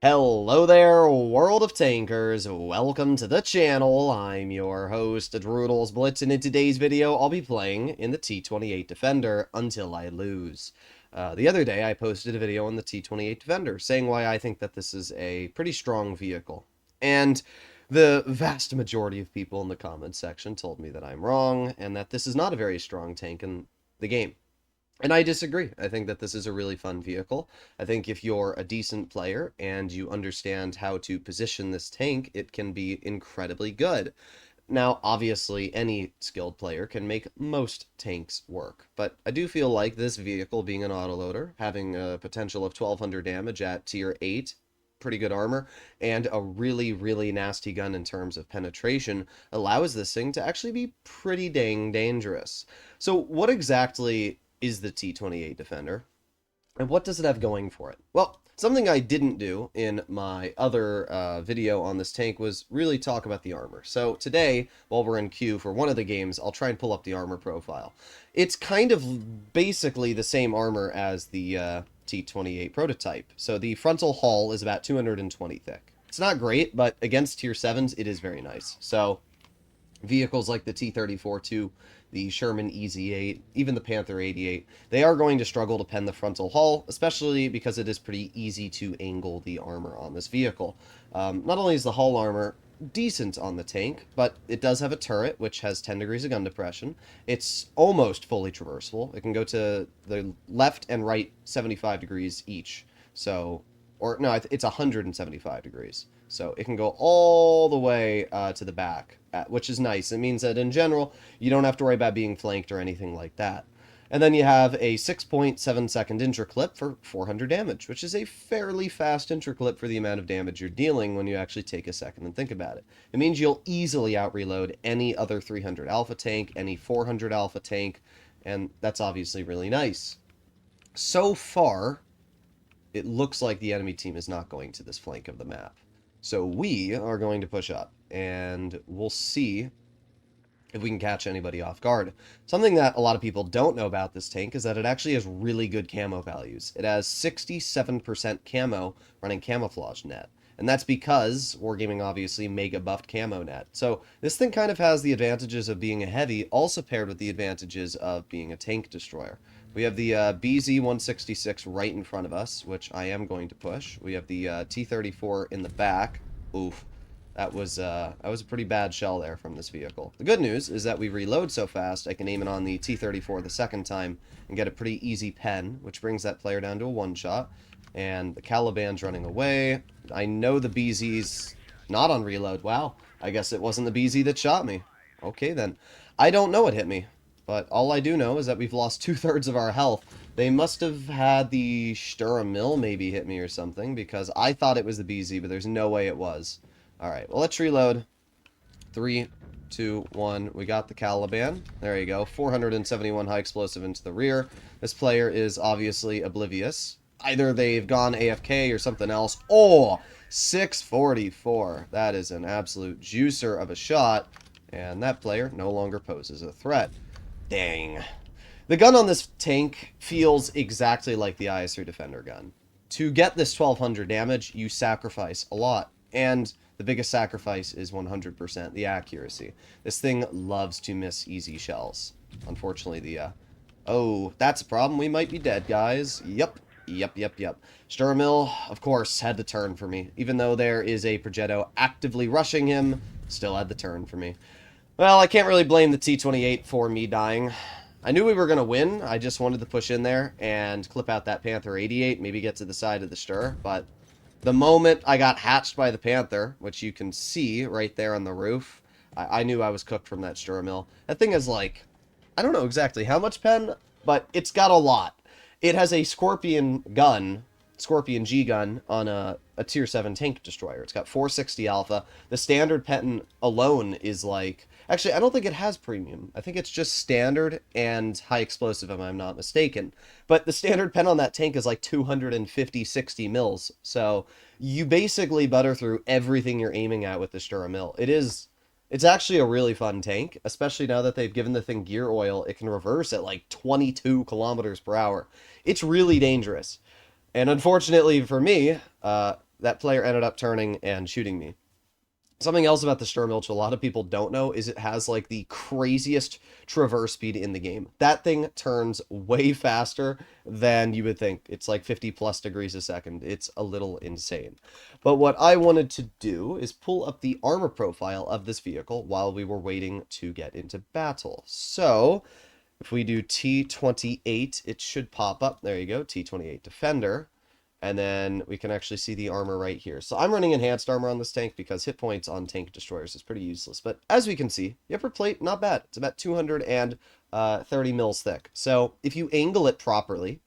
Hello there, world of tankers. Welcome to the channel. I'm your host, Droodles Blitz, and in today's video, I'll be playing in the T-28 Defender until I lose. The other day, I posted a video on the T-28 Defender saying why I think that this is a pretty strong vehicle. And the vast majority of people in the comments section told me that I'm wrong, and that this is not a very strong tank in the game. And I disagree. I think that this is a really fun vehicle. I think if you're a decent player and you understand how to position this tank, it can be incredibly good. Now, obviously, any skilled player can make most tanks work, but I do feel like this vehicle, being an autoloader, having a potential of 1200 damage at tier 8, pretty good armor, and a really, really nasty gun in terms of penetration, allows this thing to actually be pretty dang dangerous. So what exactly is the T-28 Defender, and what does it have going for it? Well, something I didn't do in my other video on this tank was really talk about the armor. So today, while we're in queue for one of the games, I'll try and pull up the armor profile. It's kind of basically the same armor as the T-28 prototype. So the frontal hull is about 220 thick. It's not great, but against tier 7s, it is very nice. So vehicles like the T-34-2, the Sherman EZ-8, even the Panther 88, they are going to struggle to pen the frontal hull, especially because it is pretty easy to angle the armor on this vehicle. Not only is the hull armor decent on the tank, but it does have a turret, which has 10 degrees of gun depression. It's almost fully traversable. It can go to the left and right 75 degrees each. So, or no, it's 175 degrees. So it can go all the way to the back, which is nice. It means that in general, you don't have to worry about being flanked or anything like that. And then you have a 6.7-second intraclip for 400 damage, which is a fairly fast intraclip for the amount of damage you're dealing when you actually take a second and think about it. It means you'll easily out-reload any other 300 alpha tank, any 400 alpha tank, and that's obviously really nice. So far, it looks like the enemy team is not going to this flank of the map. So we are going to push up, and we'll see if we can catch anybody off guard. Something that a lot of people don't know about this tank is that it actually has really good camo values. It has 67% camo running camouflage net. And that's because Wargaming obviously mega buffed camo net. So this thing kind of has the advantages of being a heavy, also paired with the advantages of being a tank destroyer. We have the BZ-166 right in front of us, which I am going to push. We have the T-34 in the back. Oof. That was a pretty bad shell there from this vehicle. The good news is that we reload so fast, I can aim it on the T-34 the second time and get a pretty easy pen, which brings that player down to a one-shot. And the Caliban's running away. I know the BZ's not on reload. Wow, I guess it wasn't the BZ that shot me. Okay, then. I don't know what hit me, but all I do know is that we've lost 2/3 of our health. They must have had the Steamroll maybe hit me or something, because I thought it was the BZ, but there's no way it was. Alright, well, let's reload. 3, 2, 1. We got the Caliban. There you go. 471 high explosive into the rear. This player is obviously oblivious. Either they've gone AFK or something else. Oh, 644. That is an absolute juicer of a shot. And that player no longer poses a threat. Dang. The gun on this tank feels exactly like the IS-3 Defender gun. To get this 1200 damage, you sacrifice a lot. And the biggest sacrifice is 100% the accuracy. This thing loves to miss easy shells. Unfortunately, oh, that's a problem. We might be dead, guys. Yep. Steamroll, of course, had the turn for me. Even though there is a Progetto actively rushing him, still had the turn for me. Well, I can't really blame the T-28 for me dying. I knew we were going to win. I just wanted to push in there and clip out that Panther 88, maybe get to the side of the stir. But the moment I got hatched by the Panther, which you can see right there on the roof, I knew I was cooked from that Steamroll. That thing is like, I don't know exactly how much pen, but it's got a lot. It has a Scorpion G gun on a tier 7 tank destroyer. It's got 460 alpha. The standard pen alone is like, actually, I don't think it has premium. I think it's just standard and high explosive, if I'm not mistaken. But the standard pen on that tank is like 250, 60 mils. So you basically butter through everything you're aiming at with the Steamroll. It's actually a really fun tank, especially now that they've given the thing gear oil. It can reverse at like 22 kilometers per hour. It's really dangerous. And unfortunately for me, that player ended up turning and shooting me. Something else about the Steamroll, which a lot of people don't know, is it has like the craziest traverse speed in the game. That thing turns way faster than you would think. It's like 50 plus degrees a second. It's a little insane. But what I wanted to do is pull up the armor profile of this vehicle while we were waiting to get into battle. So if we do T28, it should pop up. There you go, T28 Defender. And then we can actually see the armor right here. So I'm running enhanced armor on this tank because hit points on tank destroyers is pretty useless. But as we can see, the upper plate, not bad. It's about 230 mils thick. So if you angle it properly,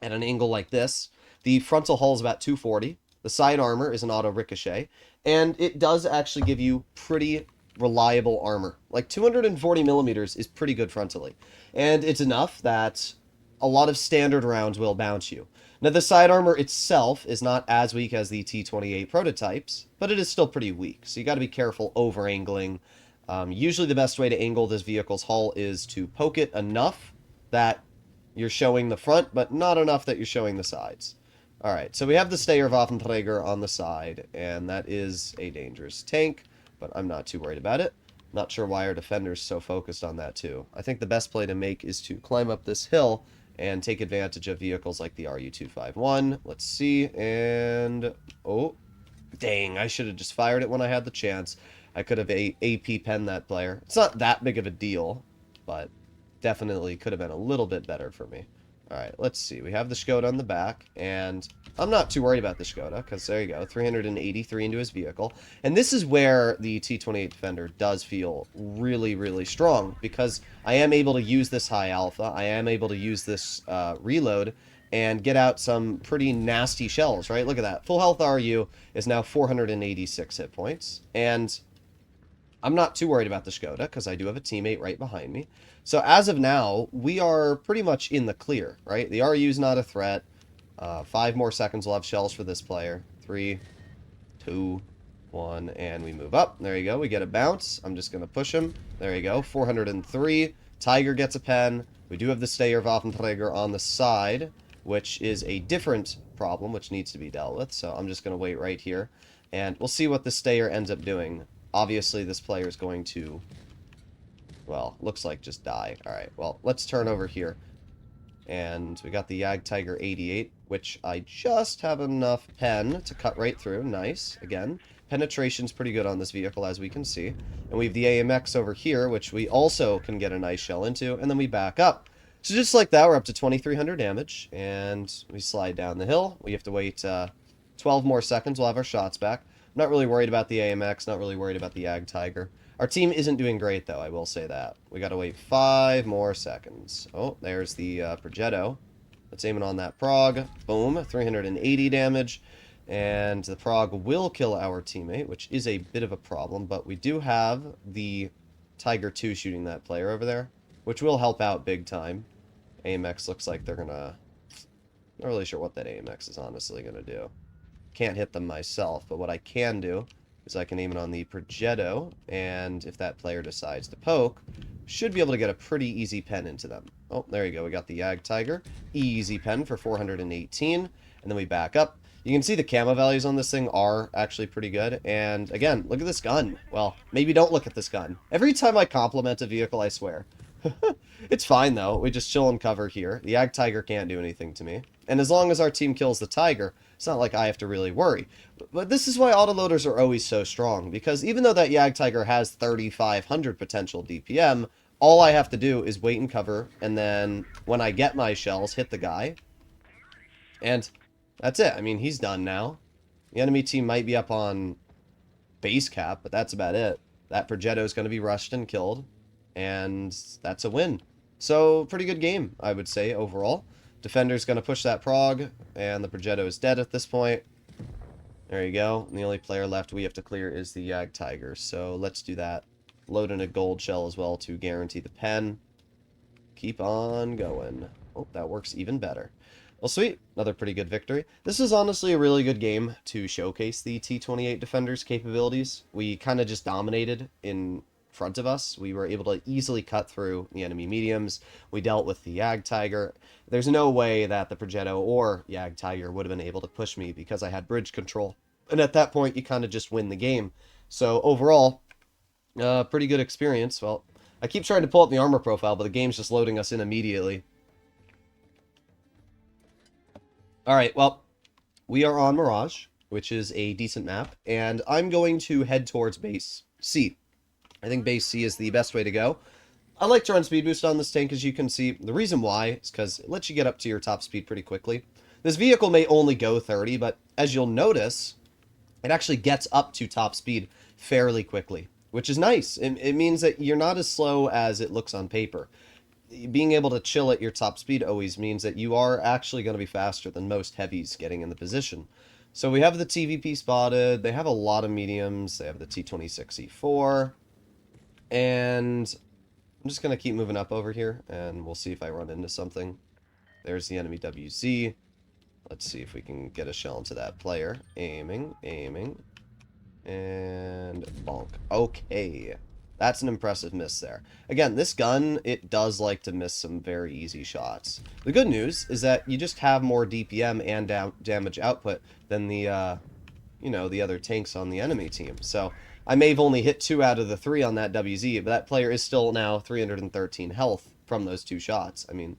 at an angle like this, the frontal hull is about 240. The side armor is an auto ricochet. And it does actually give you pretty reliable armor. Like 240 millimeters is pretty good frontally. And it's enough that a lot of standard rounds will bounce you. Now, the side armor itself is not as weak as the T28 prototypes, but it is still pretty weak, so you got to be careful over angling. Usually the best way to angle this vehicle's hull is to poke it enough that you're showing the front, but not enough that you're showing the sides. Alright, so we have the Steyerwaffenträger on the side, and that is a dangerous tank, but I'm not too worried about it. Not sure why our defender's so focused on that too. I think the best play to make is to climb up this hill and take advantage of vehicles like the RU-251. Let's see, and... oh, dang, I should have just fired it when I had the chance. I could have AP penned that player. It's not that big of a deal, but definitely could have been a little bit better for me. Alright, let's see. We have the Skoda on the back, and I'm not too worried about the Skoda, because there you go, 383 into his vehicle. And this is where the T28 Defender does feel really, really strong, because I am able to use this high alpha, I am able to use this reload, and get out some pretty nasty shells, right? Look at that. Full health RU is now 486 hit points, and I'm not too worried about the Skoda, because I do have a teammate right behind me. So as of now, we are pretty much in the clear, right? The RU is not a threat. 5 more seconds, we'll have shells for this player. 3, 2, 1, and we move up. There you go, we get a bounce. I'm just going to push him. There you go, 403. Tiger gets a pen. We do have the Steyerwaffenträger on the side, which is a different problem, which needs to be dealt with. So I'm just going to wait right here, and we'll see what the Steyer ends up doing. Obviously, this player is going to, well, looks like just die. Alright, well, let's turn over here. And we got the Tiger 88, which I just have enough pen to cut right through. Nice. Again, penetration's pretty good on this vehicle, as we can see. And we have the AMX over here, which we also can get a nice shell into. And then we back up. So just like that, we're up to 2,300 damage. And we slide down the hill. We have to wait 12 more seconds. We'll have our shots back. I'm not really worried about the AMX, not really worried about the Tiger. Our team isn't doing great, though, I will say that. We gotta wait 5 more seconds. Oh, there's the Progetto. Let's aim it on that Prog. Boom, 380 damage. And the Prog will kill our teammate, which is a bit of a problem, but we do have the Tiger 2 shooting that player over there, which will help out big time. AMX looks like they're gonna... not really sure what that AMX is honestly gonna do. Can't hit them myself, but what I can do is I can aim it on the Progetto, and if that player decides to poke, should be able to get a pretty easy pen into them. Oh, there you go, we got the Tiger. Easy pen for 418, and then we back up. You can see the camo values on this thing are actually pretty good, and again, look at this gun. Well, maybe don't look at this gun. Every time I compliment a vehicle, I swear. It's fine, though. We just chill and cover here. The Tiger can't do anything to me. And as long as our team kills the Tiger, it's not like I have to really worry. But this is why autoloaders are always so strong, because even though that Tiger has 3,500 potential DPM, all I have to do is wait and cover, and then when I get my shells, hit the guy. And that's it. I mean, he's done now. The enemy team might be up on base cap, but that's about it. That Progetto is going to be rushed and killed, and that's a win. So, pretty good game, I would say, overall. Defender's going to push that Prog, and the Progetto is dead at this point. There you go. And the only player left we have to clear is the Tiger. So let's do that. Load in a gold shell as well to guarantee the pen. Keep on going. Oh, that works even better. Well, sweet. Another pretty good victory. This is honestly a really good game to showcase the T28 Defender's capabilities. We kind of just dominated in front of us. We were able to easily cut through the enemy mediums. We dealt with the Tiger. There's no way that the Progetto or Tiger would have been able to push me because I had bridge control. And at that point, you kind of just win the game. So overall, pretty good experience. Well, I keep trying to pull up the armor profile, but the game's just loading us in immediately. Alright, well, we are on Mirage, which is a decent map, and I'm going to head towards base C. I think base C is the best way to go. I like to run speed boost on this tank, as you can see. The reason why is because it lets you get up to your top speed pretty quickly. This vehicle may only go 30, but as you'll notice, it actually gets up to top speed fairly quickly, which is nice. It means that you're not as slow as it looks on paper. Being able to chill at your top speed always means that you are actually going to be faster than most heavies getting in the position. So we have the TVP spotted. They have a lot of mediums. They have the T26E4. And I'm just going to keep moving up over here, and we'll see if I run into something. There's the enemy WZ. Let's see if we can get a shell into that player. Aiming, aiming, and bonk. Okay. That's an impressive miss there. Again, this gun, it does like to miss some very easy shots. The good news is that you just have more DPM and damage output than the, the other tanks on the enemy team. So I may have only hit 2 out of the 3 on that WZ, but that player is still now 313 health from those 2 shots. I mean,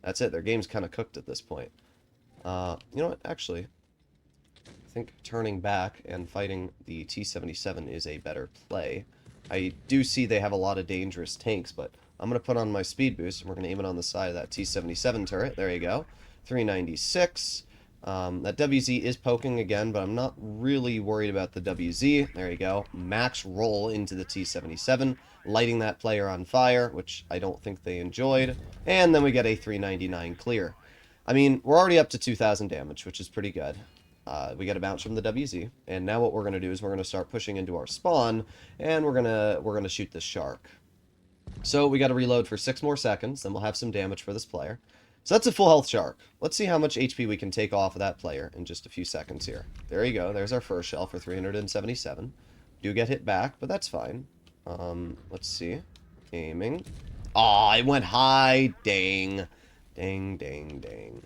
that's it. Their game's kind of cooked at this point. You know what? Actually, I think turning back and fighting the T-77 is a better play. I do see they have a lot of dangerous tanks, but I'm going to put on my speed boost, and we're going to aim it on the side of that T-77 turret. There you go. 396. That WZ is poking again, but I'm not really worried about the WZ. There you go. Max roll into the T-77, lighting that player on fire, which I don't think they enjoyed. And then we get a 399 clear. I mean, we're already up to 2,000 damage, which is pretty good. We got a bounce from the WZ, and now what we're going to do is we're going to start pushing into our spawn, and we're gonna shoot this shark. So we got to reload for 6 more seconds, then we'll have some damage for this player. So that's a full health shark. Let's see how much HP we can take off of that player in just a few seconds here. There you go. There's our first shell for 377. Do get hit back, but that's fine. Let's see. Aiming. Aw, it went high. Dang. Dang, dang, dang.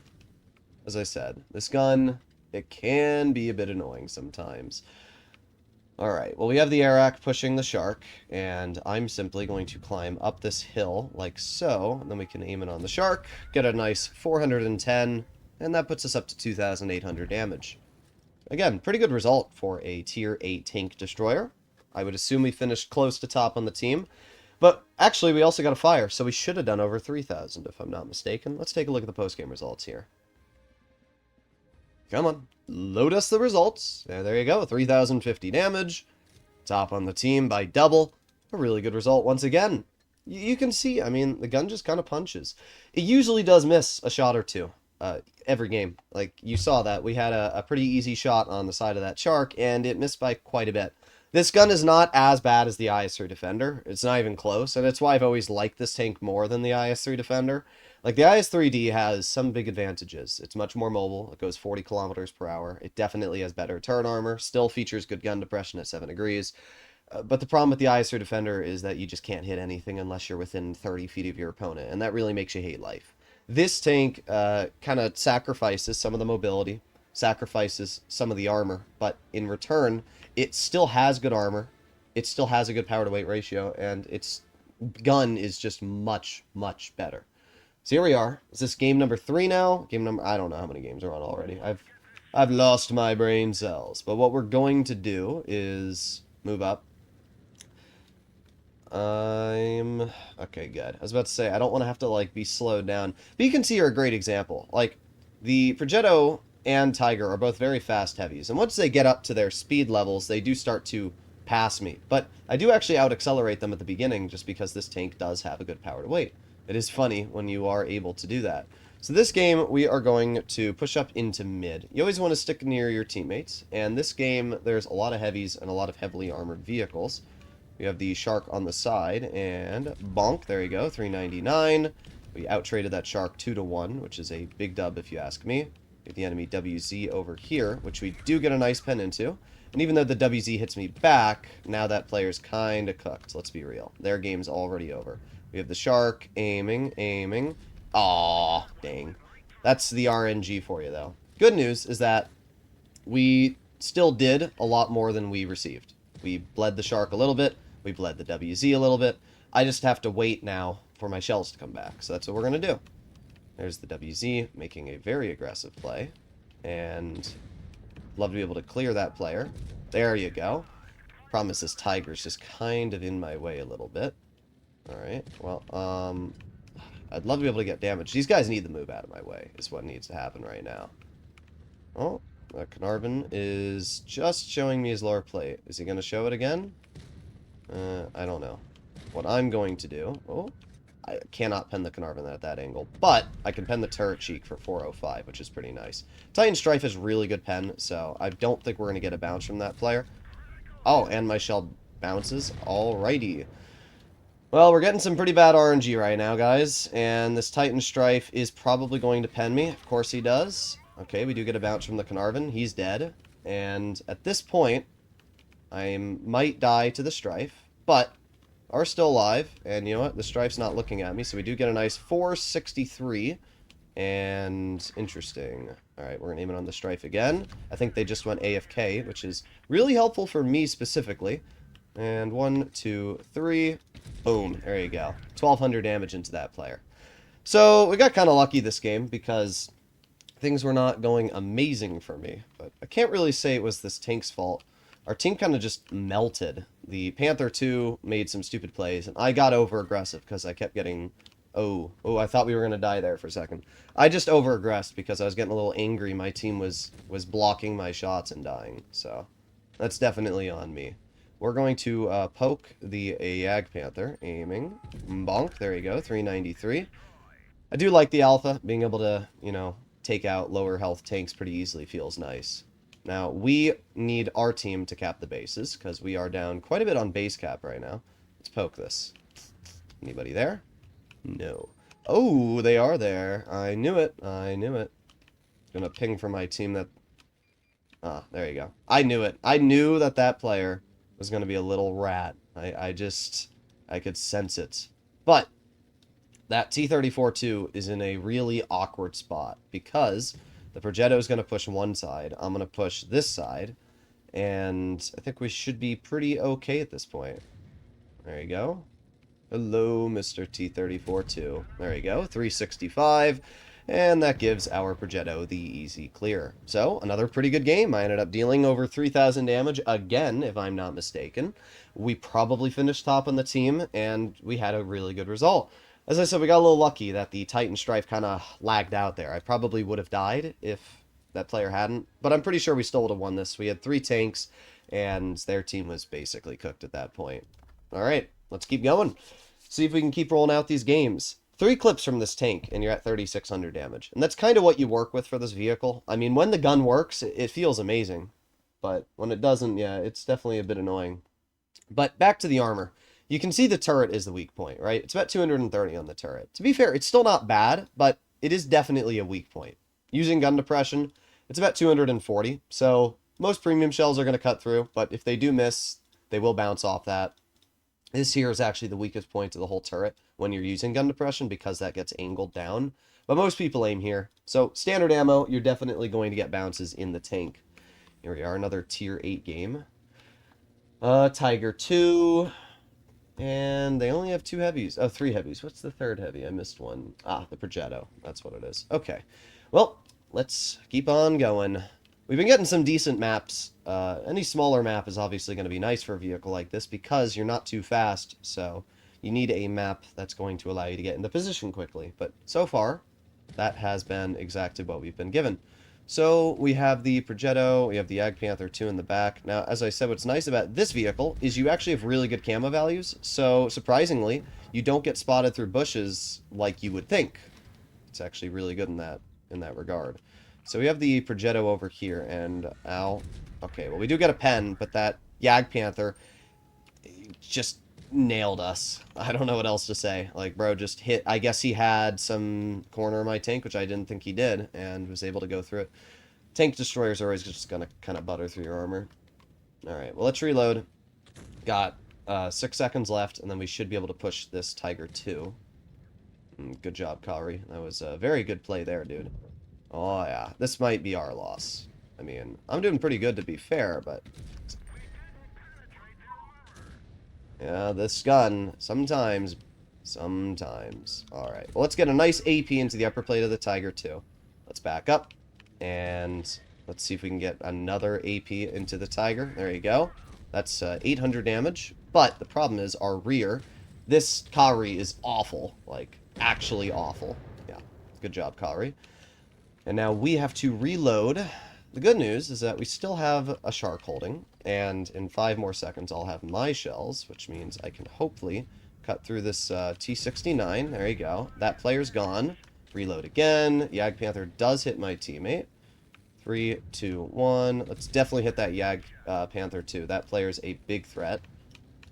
As I said, this gun, it can be a bit annoying sometimes. Alright, well we have the Arak pushing the shark, and I'm simply going to climb up this hill like so, and then we can aim it on the shark, get a nice 410, and that puts us up to 2,800 damage. Again, pretty good result for a tier 8 tank destroyer. I would assume we finished close to top on the team, but actually we also got a fire, so we should have done over 3,000 if I'm not mistaken. Let's take a look at the post-game results here. Come on, load us the results. There you go, 3,050 damage. Top on the team by double. A really good result once again. You can see, I mean, the gun just kind of punches. It usually does miss a shot or two every game. Like, you saw that. We had a pretty easy shot on the side of that shark, and it missed by quite a bit. This gun is not as bad as the IS-3 Defender. It's not even close, and it's why I've always liked this tank more than the IS-3 Defender. Like, the IS-3D has some big advantages. It's much more mobile. It goes 40 kilometers per hour. It definitely has better turn armor. Still features good gun depression at 7 degrees. But the problem with the IS-3 Defender is that you just can't hit anything unless you're within 30 feet of your opponent, and that really makes you hate life. This tank kind of sacrifices some of the mobility, sacrifices some of the armor, but in return, it still has good armor, it still has a good power-to-weight ratio, and its gun is just much, much better. So here we are. Is this game number 3 now? I don't know how many games are on already. I've lost my brain cells. But what we're going to do is move up. Okay, good. I was about to say, I don't want to have to, like, be slowed down. But you can see here a great example. Like, the Progetto and Tiger are both very fast heavies. And once they get up to their speed levels, they do start to pass me. But I do actually out-accelerate them at the beginning just because this tank does have a good power to weight. It is funny when you are able to do that. So this game, we are going to push up into mid. You always want to stick near your teammates. And this game, there's a lot of heavies and a lot of heavily armored vehicles. We have the shark on the side, and bonk, there you go, 399. We out-traded that shark 2-1, which is a big dub if you ask me. We have the enemy WZ over here, which we do get a nice pen into. And even though the WZ hits me back, now that player's kind of cooked, let's be real. Their game's already over. We have the shark, aiming. Aw, dang. That's the RNG for you, though. Good news is that we still did a lot more than we received. We bled the shark a little bit. We bled the WZ a little bit. I just have to wait now for my shells to come back. So that's what we're going to do. There's the WZ making a very aggressive play. And love to be able to clear that player. There you go. Problem is this tiger's just kind of in my way a little bit. Alright, well, I'd love to be able to get damage. These guys need to move out of my way, is what needs to happen right now. Oh, Carnarvon is just showing me his lower plate. Is he going to show it again? I don't know. What I'm going to do... Oh, I cannot pen the Carnarvon at that angle, but I can pen the turret cheek for 405, which is pretty nice. Titan Strife is really good pen, so I don't think we're going to get a bounce from that player. Oh, and my shell bounces. Alrighty. Well, we're getting some pretty bad RNG right now, guys, and this Titan Strife is probably going to pen me. Of course he does. Okay, we do get a bounce from the Carnarvon. He's dead, and at this point, I might die to the Strife, but are still alive, and you know what? The Strife's not looking at me, so we do get a nice 463, and interesting. Alright, we're going to aim it on the Strife again. I think they just went AFK, which is really helpful for me specifically. And 1, 2, 3, boom, there you go. 1200 damage into that player. So, we got kind of lucky this game, because things were not going amazing for me, but I can't really say it was this tank's fault. Our team kind of just melted. The Panther 2 made some stupid plays, and I got over-aggressive because I kept getting... Oh, I thought we were going to die there for a second. I just over-aggressed because I was getting a little angry. My team was blocking my shots and dying, so that's definitely on me. We're going to poke the Yag Panther, aiming. Bonk, there you go, 393. I do like the Alpha. Being able to, you know, take out lower health tanks pretty easily feels nice. Now, we need our team to cap the bases, because we are down quite a bit on base cap right now. Let's poke this. Anybody there? No. Oh, they are there. I knew it. I knew it. Gonna ping for my team that... Ah, there you go. I knew it. I knew that that player was gonna be a little rat. I could sense it. But, that T-34-2 is in a really awkward spot, because... the Progetto is going to push one side. I'm going to push this side. And I think we should be pretty okay at this point. There you go. Hello, Mr. T-34-2. There you go. 365. And that gives our Progetto the easy clear. So, another pretty good game. I ended up dealing over 3,000 damage again, if I'm not mistaken. We probably finished top on the team, and we had a really good result. As I said, we got a little lucky that the Titan Strife kind of lagged out there. I probably would have died if that player hadn't, but I'm pretty sure we still would have won this. We had 3 tanks, and their team was basically cooked at that point. Alright, let's keep going. See if we can keep rolling out these games. 3 clips from this tank, and you're at 3,600 damage. And that's kind of what you work with for this vehicle. I mean, when the gun works, it feels amazing. But when it doesn't, yeah, it's definitely a bit annoying. But back to the armor. You can see the turret is the weak point, right? It's about 230 on the turret. To be fair, it's still not bad, but it is definitely a weak point. Using gun depression, it's about 240, so most premium shells are going to cut through, but if they do miss, they will bounce off that. This here is actually the weakest point of the whole turret when you're using gun depression, because that gets angled down. But most people aim here. So standard ammo, you're definitely going to get bounces in the tank. Here we are, another tier 8 game. Tiger 2... and they only have 2 heavies. Oh, 3 heavies. What's the third heavy? I missed one. Ah, the Progetto. That's what it is. Okay. Well, let's keep on going. We've been getting some decent maps. Any smaller map is obviously going to be nice for a vehicle like this, because you're not too fast, so you need a map that's going to allow you to get into position quickly. But so far, that has been exactly what we've been given. So we have the Progetto, we have the Yag Panther 2 in the back. Now, as I said, what's nice about this vehicle is you actually have really good camo values. So, surprisingly, you don't get spotted through bushes like you would think. It's actually really good in that regard. So we have the Progetto over here, and ow. Okay, well, we do get a pen, but that Yag Panther just nailed us. I don't know what else to say. Like, bro just hit... I guess he had some corner of my tank, which I didn't think he did, and was able to go through it. Tank destroyers are always just gonna kind of butter through your armor. Alright, well, let's reload. Got 6 seconds left, and then we should be able to push this Tiger 2. Good job, Kari. That was a very good play there, dude. Oh, yeah. This might be our loss. I mean, I'm doing pretty good to be fair, but... yeah, this gun, sometimes. Alright, well, let's get a nice AP into the upper plate of the Tiger, too. Let's back up, and let's see if we can get another AP into the Tiger. There you go. That's 800 damage, but the problem is our rear. This Kari is awful, like, actually awful. Yeah, good job, Kari. And now we have to reload. The good news is that we still have a shark holding, and in 5 more seconds I'll have my shells, which means I can hopefully cut through this T-69. There you go. That player's gone. Reload again. Yag Panther does hit my teammate. 3, 2, 1. Let's definitely hit that Yag Panther too. That player's a big threat.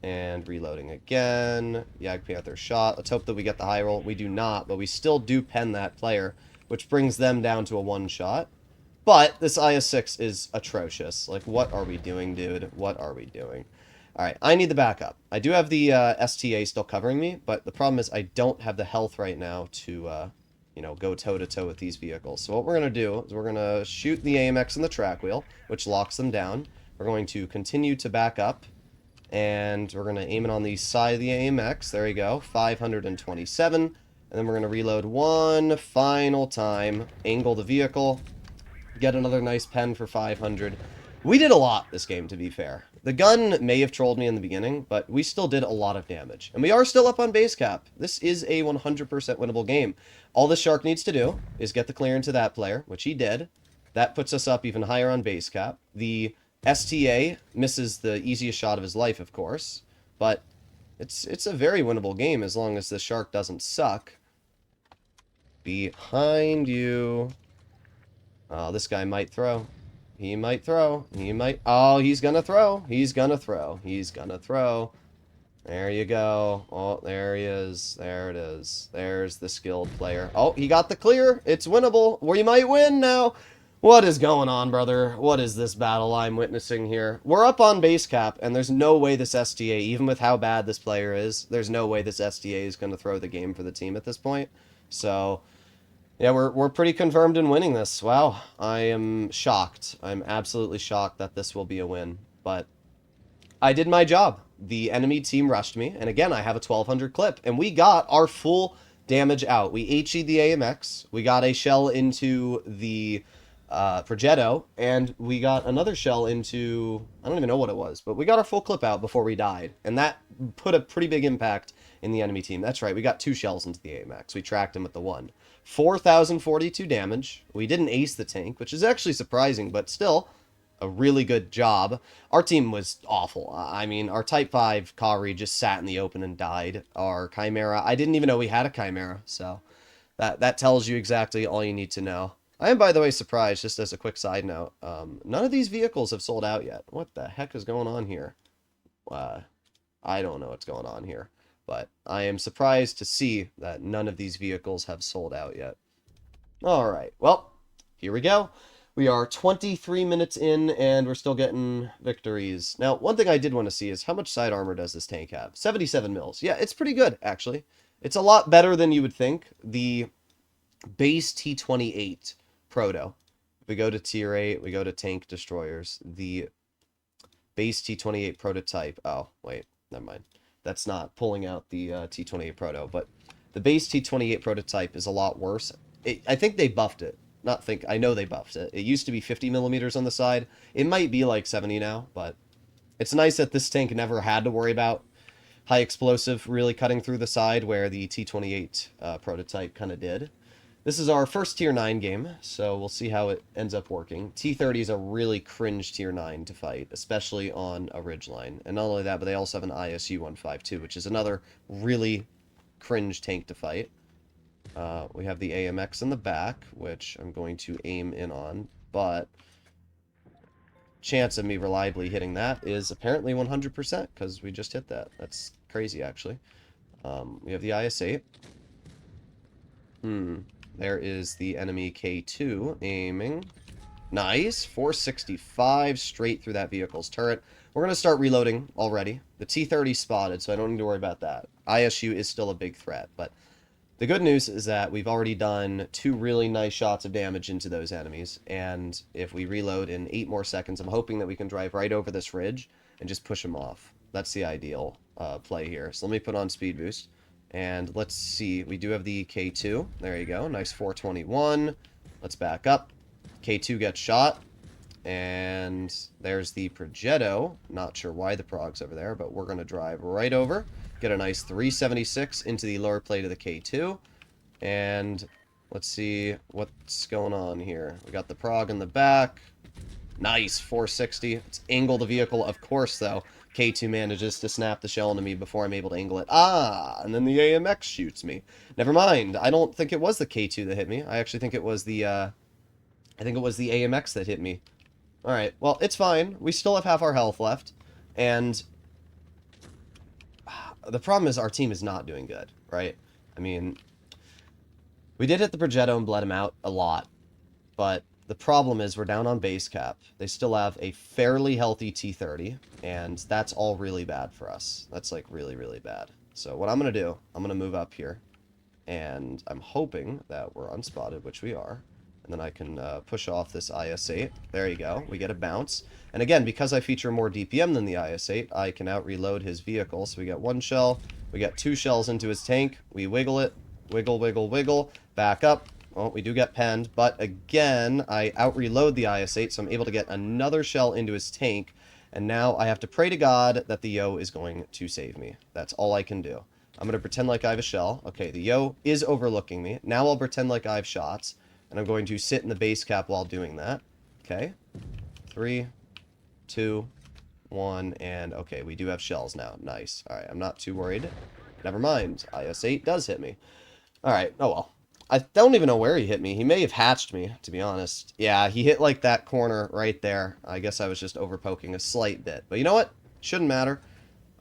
And reloading again. Yag Panther shot. Let's hope that we get the high roll. We do not, but we still do pen that player, which brings them down to a 1-shot. But this IS-6 is atrocious. Like, what are we doing, dude? What are we doing? Alright, I need the backup. I do have the STA still covering me, but the problem is I don't have the health right now to, you know, go toe-to-toe with these vehicles. So what we're going to do is we're going to shoot the AMX in the track wheel, which locks them down. We're going to continue to back up, and we're going to aim it on the side of the AMX. There you go, 527. And then we're going to reload one final time, angle the vehicle, get another nice pen for 500. We did a lot this game, to be fair. The gun may have trolled me in the beginning, but we still did a lot of damage. And we are still up on base cap. This is a 100% winnable game. All the Shark needs to do is get the clear into that player, which he did. That puts us up even higher on base cap. The STA misses the easiest shot of his life, of course. But it's a very winnable game as long as the Shark doesn't suck. Behind you. Oh, this guy might throw. He might throw. He might... oh, he's gonna throw. He's gonna throw. He's gonna throw. There you go. Oh, there he is. There it is. There's the skilled player. Oh, he got the clear. It's winnable. We might win now. What is going on, brother? What is this battle I'm witnessing here? We're up on base cap, and there's no way this STA, even with how bad this player is, there's no way this STA is going to throw the game for the team at this point. So... yeah, we're pretty confirmed in winning this. Wow, I am shocked. I'm absolutely shocked that this will be a win. But I did my job. The enemy team rushed me, and again, I have a 1200 clip, and we got our full damage out. We HE'd the AMX, we got a shell into the Progetto, and we got another shell into... I don't even know what it was, but we got our full clip out before we died, and that put a pretty big impact in the enemy team. That's right, we got 2 shells into the AMX. We tracked him with the 1. 4,042 damage. We didn't ace the tank, which is actually surprising, but still a really good job. Our team was awful. I mean, our Type 5 Kari just sat in the open and died. Our Chimera, I didn't even know we had a Chimera, so that tells you exactly all you need to know. I am, by the way, surprised, just as a quick side note, none of these vehicles have sold out yet. What the heck is going on here? I don't know what's going on here. But I am surprised to see that none of these vehicles have sold out yet. Alright, well, here we go. We are 23 minutes in, and we're still getting victories. Now, one thing I did want to see is how much side armor does this tank have? 77 mils. Yeah, it's pretty good, actually. It's a lot better than you would think. The base T-28 Proto. If we go to Tier 8, we go to Tank Destroyers. The base T-28 Prototype. Oh, wait, never mind. That's not pulling out the T-28 Proto, but the base T-28 Prototype is a lot worse. I think they buffed it. I know they buffed it. It used to be 50 millimeters on the side. It might be like 70 now, but it's nice that this tank never had to worry about high explosive really cutting through the side where the T-28 Prototype kind of did. This is our first Tier 9 game, so we'll see how it ends up working. T-30 is a really cringe Tier 9 to fight, especially on a ridgeline. And not only that, but they also have an ISU-152, which is another really cringe tank to fight. We have the AMX in the back, which I'm going to aim in on, but chance of me reliably hitting that is apparently 100%, because we just hit that. That's crazy, actually. We have the IS-8. There is the enemy K2 aiming. Nice. 465 straight through that vehicle's turret. We're going to start reloading already. The T-30 spotted, so I don't need to worry about that. ISU is still a big threat, but The good news is that we've already done 2 really nice shots of damage into those enemies, and if we reload in 8 more seconds, I'm hoping that we can drive right over this ridge and just push them off. That's the ideal play here. So let me put on speed boost, and let's see. We do have the K2. There you go. Nice 421. Let's back up. K2 gets shot, and there's the Progetto. Not sure why the prog's over there, but we're going to drive right over. Get a nice 376 into the lower plate of the K2. And let's see what's going on here. We got the prog in the back. Nice, 460. Let's angle the vehicle. Of course, though, K2 manages to snap the shell into me before I'm able to angle it. Ah, and then the AMX shoots me. Never mind. I don't think it was the K2 that hit me. I actually think it was the, AMX that hit me. Alright, well, it's fine. We still have half our health left. And the problem is our team is not doing good, right? I mean, we did hit the Progetto and bled him out a lot, but the problem is we're down on base cap. They still have a fairly healthy T-30, and that's all really bad for us. That's, like, really, really bad. So what I'm going to do, I'm going to move up here, and I'm hoping that we're unspotted, which we are, and then I can push off this IS-8. There you go. We get a bounce. And again, because I feature more DPM than the IS-8, I can out-reload his vehicle. So we get 1 shell, we get 2 shells into his tank, we wiggle it, wiggle, wiggle, wiggle, back up. Well, we do get penned, but again, I out-reload the IS-8, so I'm able to get another shell into his tank, and now I have to pray to God that the Yo is going to save me. That's all I can do. I'm going to pretend like I have a shell. Okay, the Yo is overlooking me. Now I'll pretend like I have shots, and I'm going to sit in the base cap while doing that. Okay, 3, 2, 1, and okay, we do have shells now. Nice. Alright, I'm not too worried. Never mind. IS-8 does hit me. Alright, oh well. I don't even know where he hit me. He may have hatched me, to be honest. Yeah, he hit like that corner right there. I guess I was just overpoking a slight bit. But you know what? Shouldn't matter.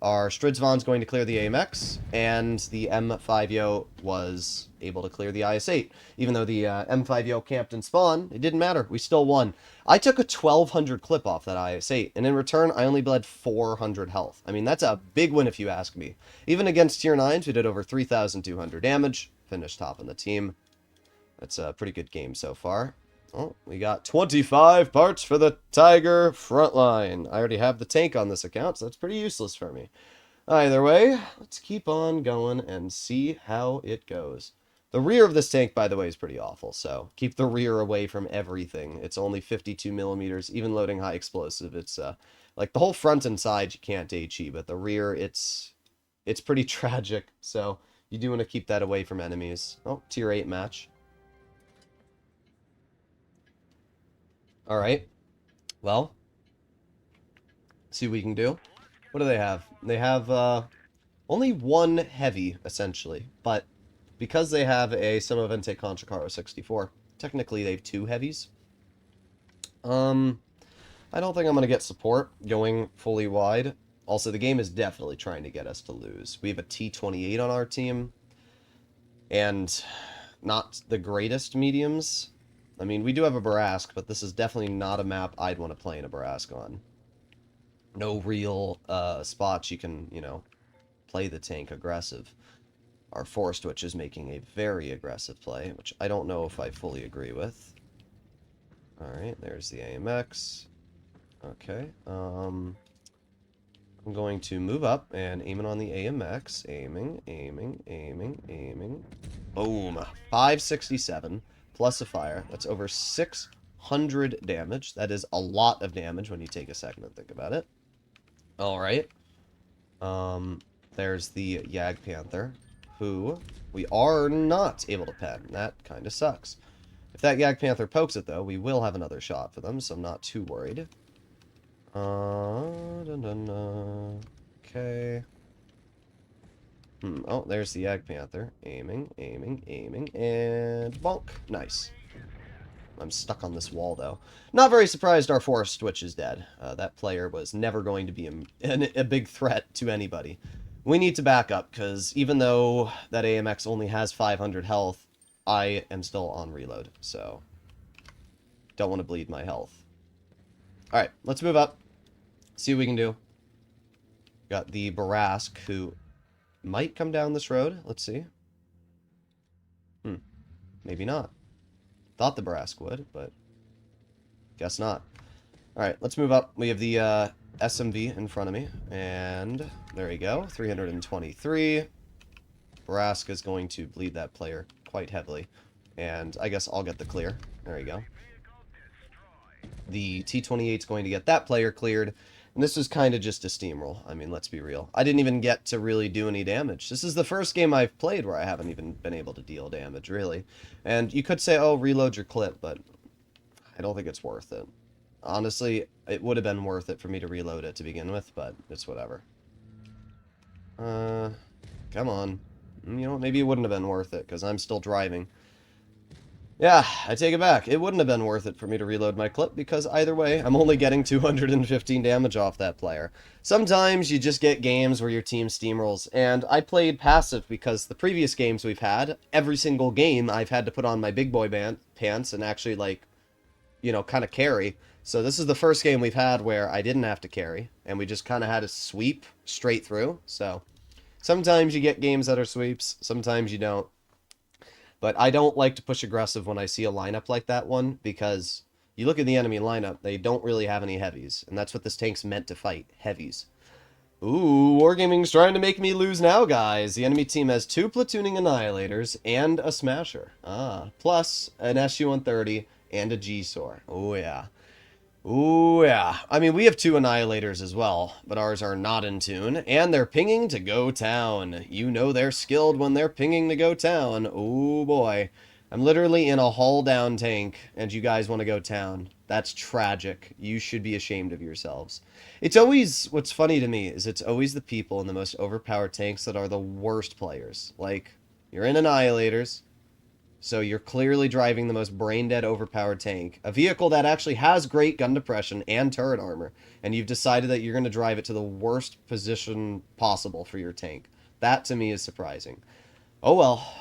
Our Stridsvan's going to clear the AMX, and the M5Yo was able to clear the IS-8. Even though the M5Yo camped and spawned, it didn't matter. We still won. I took a 1200 clip off that IS-8, and in return, I only bled 400 health. I mean, that's a big win if you ask me. Even against tier 9s, we did over 3,200 damage. Finished top in the team. That's a pretty good game so far. Oh, we got 25 parts for the Tiger frontline. I already have the tank on this account, so that's pretty useless for me. Either way, let's keep on going and see how it goes. The rear of this tank, by the way, is pretty awful, so keep the rear away from everything. It's only 52 millimeters, even loading high explosive. It's, like, the whole front and side you can't HE, but the rear, it's pretty tragic, so you do want to keep that away from enemies. Oh, tier 8 match. Alright, well, see what we can do. What do they have? They have only 1 heavy, essentially, but because they have a Semovente Contracaro 64, technically they have 2 heavies. I don't think I'm going to get support going fully wide. Also, the game is definitely trying to get us to lose. We have a T28 on our team, and not the greatest mediums. I mean, we do have a Barask, but this is definitely not a map I'd want to play in a Barask on. No real spots you can, you know, play the tank aggressive. Our Forest Witch is making a very aggressive play, which I don't know if I fully agree with. Alright, there's the AMX. Okay, I'm going to move up and aim it on the AMX. Aiming, aiming, aiming, aiming. Boom. 567. Plus a fire. That's over 600 damage. That is a lot of damage when you take a second and think about it. Alright. There's the Yag Panther, who we are not able to pen. That kind of sucks. If that Yag Panther pokes it, though, we will have another shot for them, so I'm not too worried. Okay. Oh, there's the Yag Panther. Aiming, aiming, aiming, and bonk. Nice. I'm stuck on this wall, though. Not very surprised our Forest Witch is dead. That player was never going to be a big threat to anybody. We need to back up, because even though that AMX only has 500 health, I am still on reload, so don't want to bleed my health. Alright, let's move up. See what we can do. Got the Barask, who might come down this road. Let's see. Maybe not. Thought the Brask would, but guess not. Alright, let's move up. We have the SMV in front of me, and there we go, 323. Brask is going to bleed that player quite heavily, and I guess I'll get the clear. There we go. The T-28 is going to get that player cleared, and this was kind of just a steamroll. I mean, let's be real. I didn't even get to really do any damage. This is the first game I've played where I haven't even been able to deal damage, really. And you could say, oh, reload your clip, but I don't think it's worth it. Honestly, it would have been worth it for me to reload it to begin with, but it's whatever. Come on. You know, maybe it wouldn't have been worth it, because I'm still driving. Yeah, I take it back. It wouldn't have been worth it for me to reload my clip, because either way, I'm only getting 215 damage off that player. Sometimes you just get games where your team steamrolls, and I played passive because the previous games we've had, every single game I've had to put on my big boy pants and actually, like, you know, kind of carry. So this is the first game we've had where I didn't have to carry, and we just kind of had to sweep straight through. So sometimes you get games that are sweeps, sometimes you don't. But I don't like to push aggressive when I see a lineup like that one, because you look at the enemy lineup, they don't really have any heavies, and that's what this tank's meant to fight, heavies. Ooh, Wargaming's trying to make me lose now, guys. The enemy team has 2 platooning annihilators and a smasher. Plus an SU-130 and a G-SOR. Oh, yeah. Ooh, yeah. I mean, we have 2 annihilators as well, but ours are not in tune, and they're pinging to go town. You know they're skilled when they're pinging to go town. Oh, boy. I'm literally in a hull-down tank, and you guys want to go town. That's tragic. You should be ashamed of yourselves. It's always, what's funny to me, is it's always the people in the most overpowered tanks that are the worst players. Like, you're in annihilators, so you're clearly driving the most brain-dead, overpowered tank. A vehicle that actually has great gun depression and turret armor. And you've decided that you're going to drive it to the worst position possible for your tank. That, to me, is surprising. Oh well.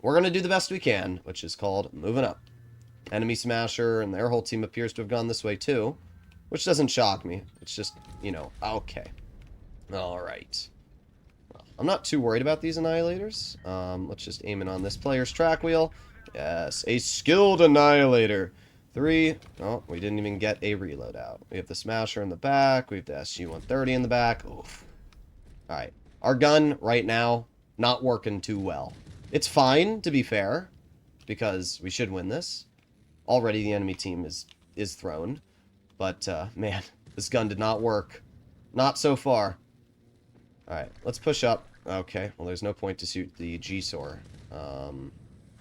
We're going to do the best we can, which is called moving up. Enemy Smasher and their whole team appears to have gone this way, too. Which doesn't shock me. It's just, you know, okay. Alright. Well, I'm not too worried about these annihilators. Let's just aim in on this player's track wheel. Yes, a skilled annihilator. 3. Oh, we didn't even get a reload out. We have the Smasher in the back. We have the SU-130 in the back. Oof. Alright. Our gun, right now, not working too well. It's fine, to be fair, because we should win this. Already the enemy team is thrown. But, man, this gun did not work. Not so far. Alright, let's push up. Okay, well, there's no point to shoot the G-SOR.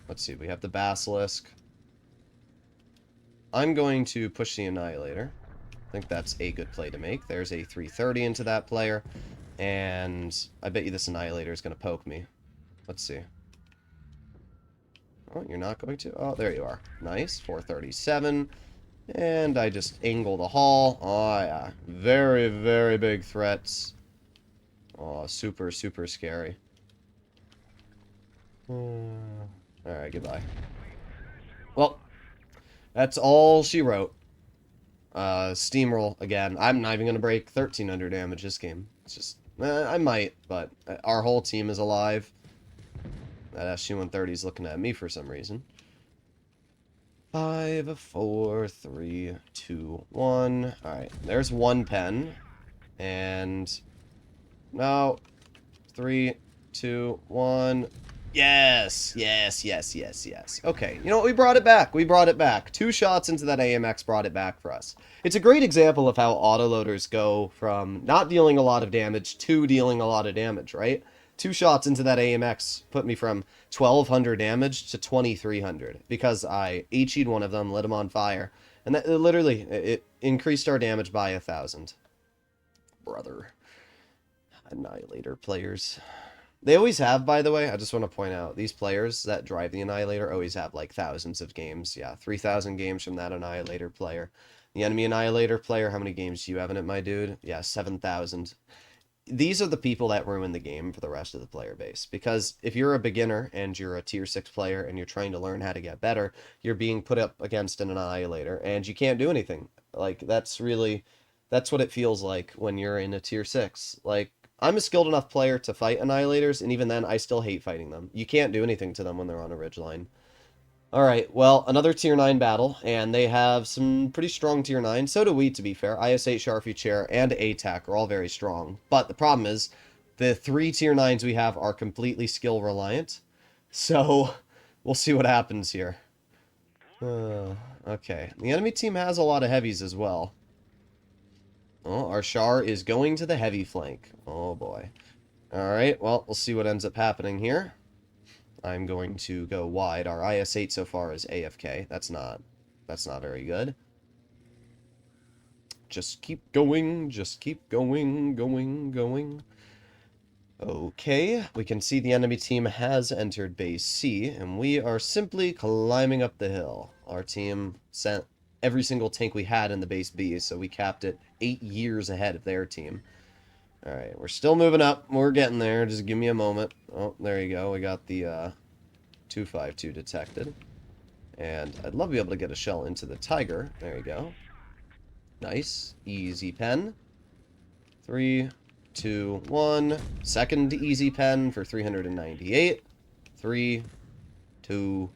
Let's see, we have the Basilisk. I'm going to push the Annihilator. I think that's a good play to make. There's a 330 into that player. And I bet you this Annihilator is going to poke me. Let's see. Oh, you're not going to? Oh, there you are. Nice. 437. And I just angle the hull. Oh, yeah. Very, very big threats. Oh, super, super scary. Alright, goodbye. Well, that's all she wrote. Steamroll, again. I'm not even going to break 1,300 damage this game. It's just, I might, but our whole team is alive. That SU-130 is looking at me for some reason. 5, 4, 3, 2, 1. Alright, there's one pen. And... no. 3, 2, 1. Yes! Yes, yes, yes, yes. Okay, you know what? We brought it back. We brought it back. 2 shots into that AMX brought it back for us. It's a great example of how autoloaders go from not dealing a lot of damage to dealing a lot of damage, right? 2 shots into that AMX put me from 1,200 damage to 2,300 because I HE'd one of them, lit him on fire, and that literally it increased our damage by 1,000. Brother, Annihilator players. They always have, by the way, I just want to point out, these players that drive the Annihilator always have like thousands of games. Yeah, 3,000 games from that Annihilator player. The enemy Annihilator player, how many games do you have in it, my dude? Yeah, 7,000. These are the people that ruin the game for the rest of the player base. Because if you're a beginner and you're a tier 6 player and you're trying to learn how to get better, you're being put up against an Annihilator and you can't do anything. Like, that's what it feels like when you're in a tier 6. Like, I'm a skilled enough player to fight Annihilators, and even then, I still hate fighting them. You can't do anything to them when they're on a ridgeline. Alright, well, another Tier 9 battle, and they have some pretty strong Tier 9. So do we, to be fair. IS-8, Sharpie Chair, and ATAC are all very strong. But the problem is, the 3 Tier 9s we have are completely skill-reliant. So, we'll see what happens here. Okay, the enemy team has a lot of heavies as well. Oh, our Char is going to the heavy flank. Oh boy. Alright, well, we'll see what ends up happening here. I'm going to go wide. Our IS-8 so far is AFK. That's not very good. Just keep going, going. Okay, we can see the enemy team has entered base C, and we are simply climbing up the hill. Our team sent every single tank we had in the base B, so we capped it 8 years ahead of their team. Alright, we're still moving up. We're getting there. Just give me a moment. Oh, there you go. We got the 252 detected. And I'd love to be able to get a shell into the Tiger. There you go. Nice. Easy pen. 3, 2, 1. Second easy pen for 398. 3, 2,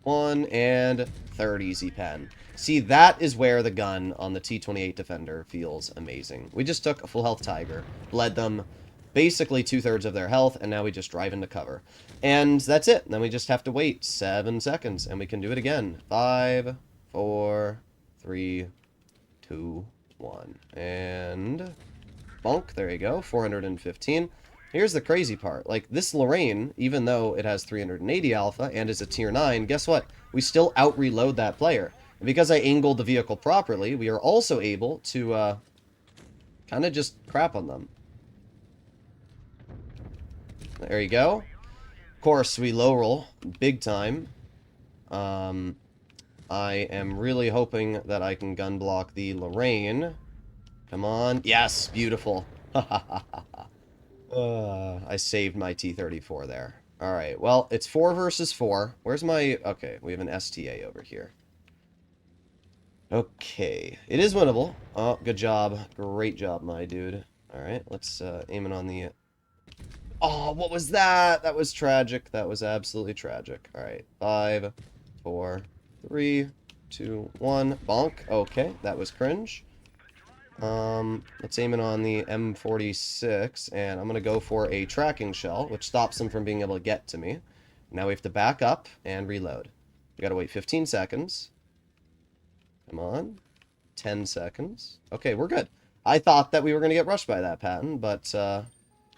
1. And third easy pen. See, that is where the gun on the T-28 Defender feels amazing. We just took a full health Tiger, bled them basically 2/3 of their health, and now we just drive into cover. And that's it. Then we just have to wait 7 seconds, and we can do it again. 5, 4, 3, 2, 1. And bonk. There you go. 415. Here's the crazy part. Like, this Lorraine, even though it has 380 alpha and is a tier 9, guess what? We still out-reload that player. And because I angled the vehicle properly, we are also able to kind of just crap on them. There you go. Of course, we low roll big time. I am really hoping that I can gun block the Lorraine. Come on. Yes, beautiful. I saved my T-34 there. Alright, well, it's 4 versus 4. Where's my... Okay, we have an STA over here. Okay, it is winnable. Oh, good job. Great job, my dude. Alright, let's aim it on the... Oh, what was that? That was tragic. That was absolutely tragic. Alright, 5, 4, 3, 2, 1. Bonk. Okay, that was cringe. Let's aim it on the M46, and I'm gonna go for a tracking shell, which stops them from being able to get to me. Now we have to back up and reload. We gotta wait 15 seconds. Come on. 10 seconds. Okay, we're good. I thought that we were gonna get rushed by that Patton, but,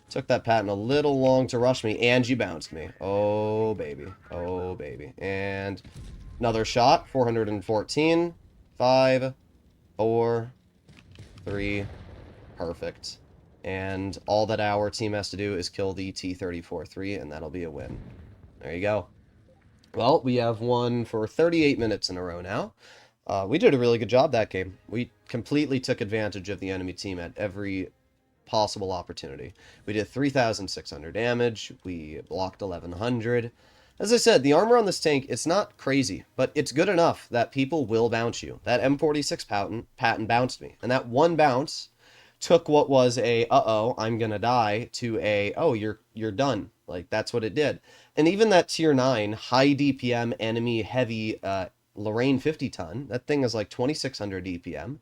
took that Patton a little long to rush me, and you bounced me. Oh, baby. Oh, baby. And another shot. 414. 5, 4, 3. Perfect. And all that our team has to do is kill the T-34-3, and that'll be a win. There you go. Well, we have won for 38 minutes in a row now. We did a really good job that game. We completely took advantage of the enemy team at every possible opportunity. We did 3,600 damage. We blocked 1,100. As I said, the armor on this tank, it's not crazy, but it's good enough that people will bounce you. That M46 Patton bounced me, and that one bounce took what was a uh-oh, I'm gonna die, to a, oh, you're done. Like, that's what it did. And even that tier 9 high DPM enemy heavy Lorraine 50 ton, that thing is like 2,600 DPM.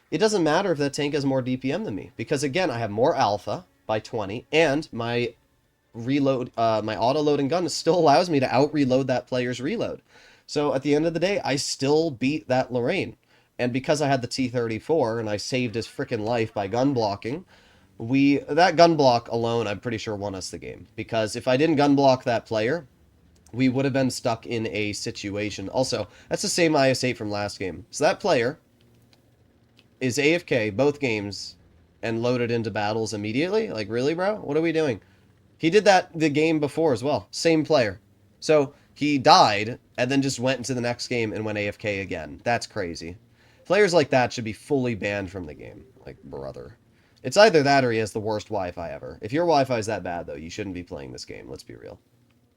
It doesn't matter if that tank has more DPM than me, because again, I have more alpha by 20, and my reload, my auto-loading gun still allows me to out-reload that player's reload. So at the end of the day, I still beat that Lorraine. And because I had the T-34 and I saved his freaking life by gun blocking, that gun block alone, I'm pretty sure won us the game. Because if I didn't gun block that player, we would have been stuck in a situation. Also, that's the same IS-8 from last game. So that player is AFK both games and loaded into battles immediately? Like, really, bro? What are we doing? He did that the game before as well. Same player. So, he died, and then just went into the next game and went AFK again. That's crazy. Players like that should be fully banned from the game. Like, brother. It's either that or he has the worst Wi-Fi ever. If your Wi-Fi is that bad, though, you shouldn't be playing this game. Let's be real.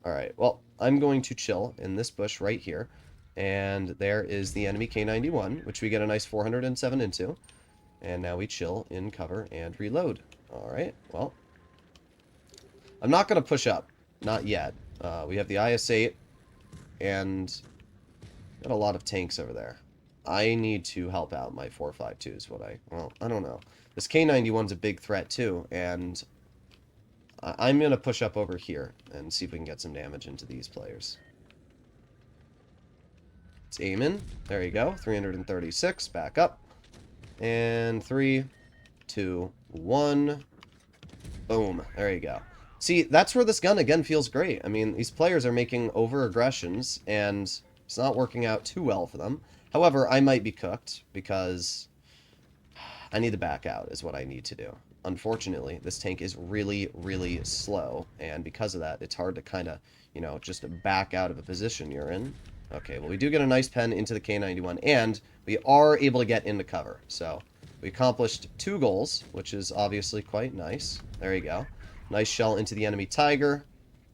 Alright, well, I'm going to chill in this bush right here. And there is the enemy K91, which we get a nice 407 into. And now we chill in cover and reload. Alright, well. I'm not going to push up. Not yet. We have the IS-8 and Got a lot of tanks over there. I need to help out my 452 is what well, I don't know. This K91's a big threat too, and I'm going to push up over here and see if we can get some damage into these players. Let's aim in. There you go. 336. Back up. And 3, 2, 1. Boom. There you go. See, that's where this gun, again, feels great. I mean, these players are making over-aggressions, and it's not working out too well for them. However, I might be cooked, because I need to back out, is what I need to do. Unfortunately, this tank is really, really slow, and because of that, it's hard to kind of, you know, just back out of a position you're in. Okay, well, we do get a nice pen into the K91, and we are able to get into cover. So, we accomplished 2 goals, which is obviously quite nice. There you go. Nice shell into the enemy Tiger.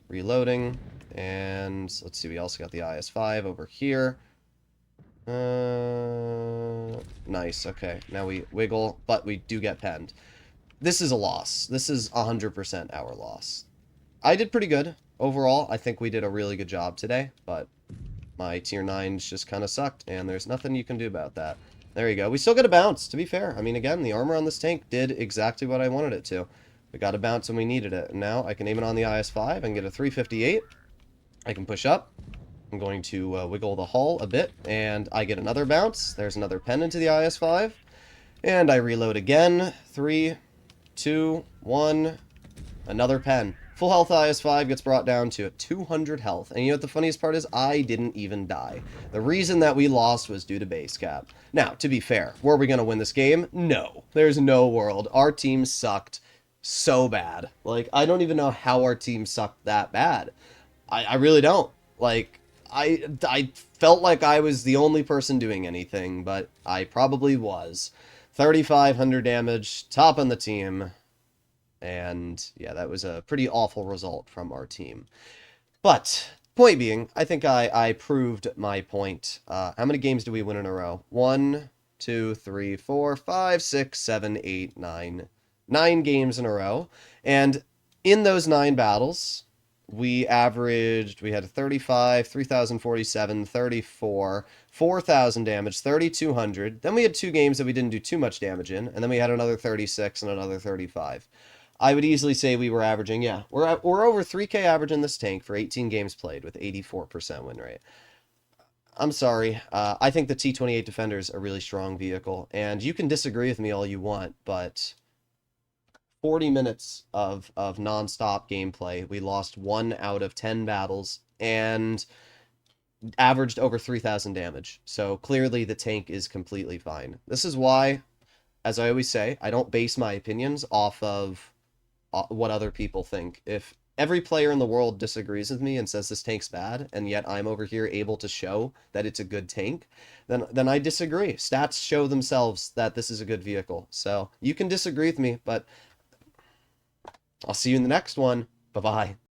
Reloading. And, let's see, we also got the IS-5 over here. Nice, okay. Now we wiggle, but we do get penned. This is a loss. This is 100% our loss. I did pretty good. Overall, I think we did a really good job today, but my tier 9s just kind of sucked, and there's nothing you can do about that. There you go. We still got a bounce, to be fair. I mean, again, the armor on this tank did exactly what I wanted it to. We got a bounce when we needed it. And now I can aim it on the IS-5 and get a 358. I can push up. I'm going to wiggle the hull a bit, and I get another bounce. There's another pen into the IS-5. And I reload again. 3, 2, 1. Another pen. Full health IS-5 gets brought down to 200 health. And you know what the funniest part is? I didn't even die. The reason that we lost was due to base cap. Now, to be fair, were we going to win this game? No. There's no world. Our team sucked so bad. Like, I don't even know how our team sucked that bad. I really don't. Like, I felt like I was the only person doing anything, but I probably was. 3,500 damage, top on the team. And yeah, that was a pretty awful result from our team. But, point being, I think I proved my point. How many games do we win in a row? 1, 2, 3, 4, 5, 6, 7, 8, 9. 9 games in a row. And in those 9 battles, we averaged, we had 35, 3,047, 34, 4,000 damage, 3,200. Then we had 2 games that we didn't do too much damage in, and then we had another 36 and another 35. I would easily say we were averaging, yeah, we're over 3K average in this tank for 18 games played with 84% win rate. I'm sorry. I think the T-28 Defender is a really strong vehicle, and you can disagree with me all you want, but 40 minutes of non-stop gameplay, we lost 1 out of 10 battles, and averaged over 3,000 damage. So clearly the tank is completely fine. This is why, as I always say, I don't base my opinions off of what other people think. If every player in the world disagrees with me and says this tank's bad, and yet I'm over here able to show that it's a good tank, then I disagree. Stats show themselves that this is a good vehicle. So you can disagree with me, but I'll see you in the next one. Bye-bye.